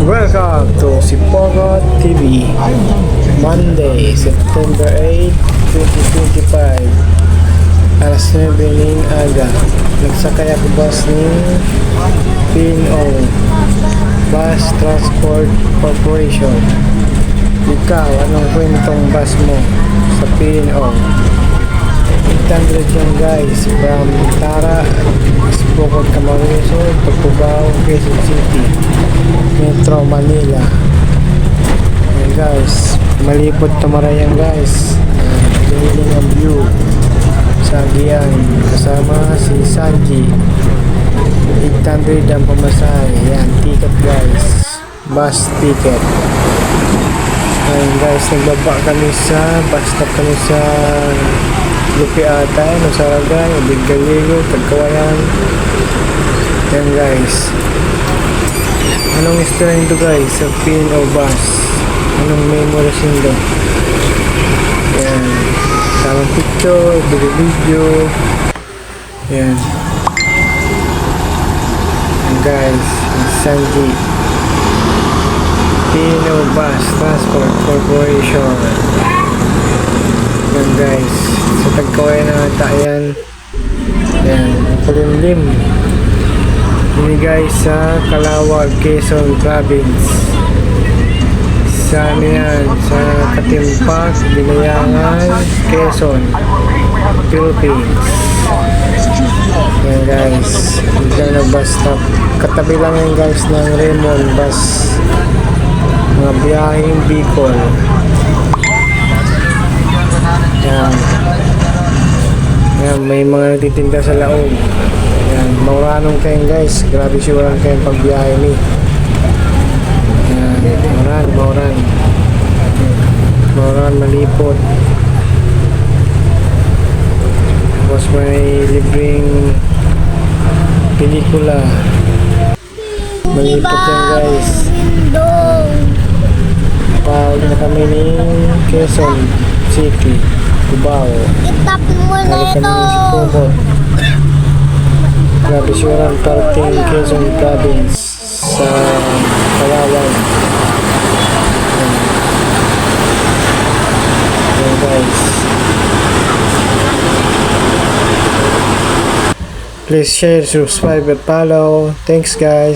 Welcome to Sipogo TV. Monday, September 8, 2025. Alas 9 ng aga. Nagsakay ako bus ni PNO Bus Transport Corporation. Ikaw, anong kwentong bus mo sa PNO? 800 yan guys, from Tara, Sipocod, Camarines, Tugtugao, Quezon City, Metro Manila. Ayan guys, malipot Tamarayan guys. Galing ang view sa Agian, kasama si Sanji. 800 ang pamasahe. Yan, ticket guys, bus ticket. Ayan guys, nagbaba kami sa bus stop kami sa Lupi Atay, Nasaragay, Bigaligo, Tagkawayan. Yan guys, anong istorya nito guys sa PNO bus? Anong memories nito? Yan, tamang picture, video. Yan. Yan guys, Sanji, PNO Bus Transport Corporation. Yan guys, sa Tagkawayan na tayan. Yan, Pulimlim. Ini guys sa Calawag, Quezon Province. Sa ano yan, sa Katimpak, Binayangan, Quezon, Philippines. Yan guys, dyan na bus stop. Katabi lang yan guys ng Raymond Bus, mga biyaheng Bicol. Yan. Yan, may mga nagtitinda sa laog. Yan, mauranong kayo guys. Grabe siya kayong pagbiyahe ni. Yan, mauran, malipot. Tapos may libreng pelikula. Malipot yan guys. Pag na kami ni Quezon City, Cubao. Itap mo na Balik kami ito. ni Sipocod. Grabe siya parating Quezon Province sa Calawag. Ayan guys, please share, subscribe, and follow. Thanks guys.